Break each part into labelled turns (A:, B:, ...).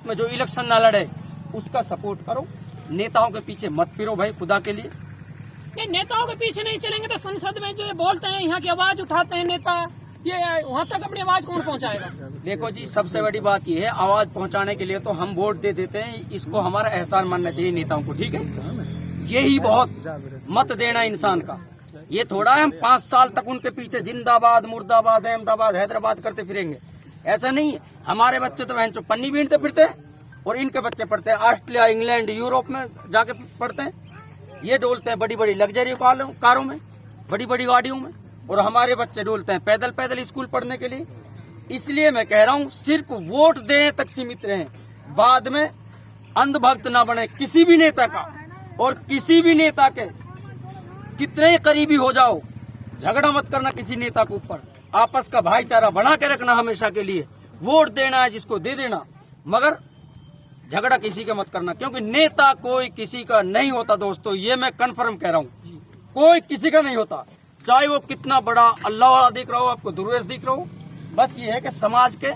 A: में जो इलेक्शन ना लड़े उसका सपोर्ट करो। नेताओं के पीछे मत फिरो भाई, खुदा के लिए।
B: नहीं, नेताओं के पीछे नहीं चलेंगे तो संसद में जो बोलते हैं, यहाँ की आवाज उठाते हैं नेता, ये वहाँ तक अपनी आवाज कौन पहुँचाएगा?
A: देखो जी, सबसे बड़ी बात ये है, आवाज पहुंचाने के लिए तो हम वोट दे देते हैं, इसको हमारा एहसान मानना चाहिए नेताओं को, ठीक है? यही बहुत मत देना इंसान का। ये थोड़ा है हम 5 साल तक उनके पीछे जिंदाबाद मुर्दाबाद अहमदाबाद हैदराबाद करते फिरेंगे, ऐसा नहीं है। हमारे बच्चे तो बहन पन्नी बीनते फिरते हैं और इनके बच्चे पढ़ते हैं ऑस्ट्रेलिया, इंग्लैंड, यूरोप में जाके पढ़ते हैं। ये डोलते हैं बड़ी बड़ी लग्जरी कारों में, बड़ी बड़ी गाड़ियों में, और हमारे बच्चे डोलते हैं पैदल पैदल स्कूल पढ़ने के लिए। इसलिए मैं कह रहा हूँ, सिर्फ वोट देने तक सीमित रहें, बाद में अंधभक्त ना बने किसी भी नेता का। और किसी भी नेता के कितने ही करीबी हो जाओ, झगड़ा मत करना किसी नेता के ऊपर, आपस का भाईचारा बना के रखना हमेशा के लिए। वोट देना है जिसको दे देना, मगर झगड़ा किसी का मत करना, क्योंकि नेता कोई किसी का नहीं होता दोस्तों, ये मैं कन्फर्म कह रहा हूँ, कोई किसी का नहीं होता, चाहे वो कितना बड़ा अल्लाह वाला दिख रहा हो, आपको दुर्वेश दिख रहा हो। बस ये है कि समाज के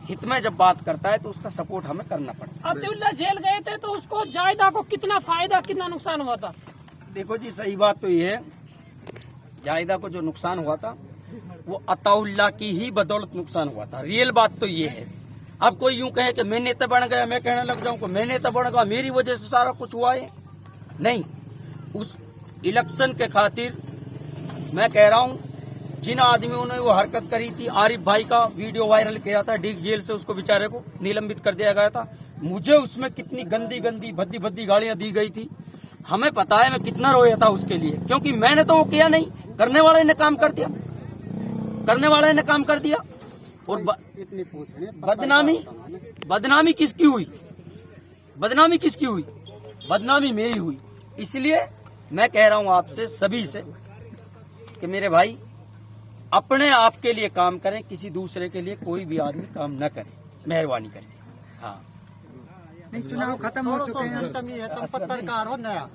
A: हित में जब बात करता है तो उसका सपोर्ट हमें करना पड़ता है।
B: अब्दुल्ला जेल गए थे तो उसको जायदा को कितना फायदा कितना नुकसान हुआ था?
A: देखो जी, सही बात तो ये है, जायदा को जो नुकसान हुआ था वो अताउल्ला की ही बदौलत नुकसान हुआ था, रियल बात तो ये है। अब कोई यूं कहे कि मैं नेता बन गया, मैं कहने लग जाऊं कि मैं नेता बन गया, मेरी वजह से सारा कुछ हुआ है, नहीं। उस इलेक्शन के खातिर मैं कह रहा हूं, जिन आदमियों ने वो हरकत करी थी, आरिफ भाई का वीडियो वायरल किया था, डीग जेल से उसको बेचारे को निलंबित कर दिया गया था। मुझे उसमें कितनी गंदी गंदी भद्दी भद्दी गालियां दी गई थी, हमें पता है मैं कितना रोया था उसके लिए, क्योंकि मैंने तो वो किया नहीं, करने वाले ने काम कर दिया, करने वाले ने काम कर दिया। और बदनामी किसकी हुई? बदनामी किसकी हुई? बदनामी मेरी हुई। इसलिए मैं कह रहा हूं आपसे सभी से कि मेरे भाई, अपने आप के लिए काम करें, किसी दूसरे के लिए कोई भी आदमी काम न करे, मेहरबानी करें। हाँ,
C: नहीं, चुनाव खत्म हो चुके हैं, सिस्टम ये है, तुम पत्रकार हो नया,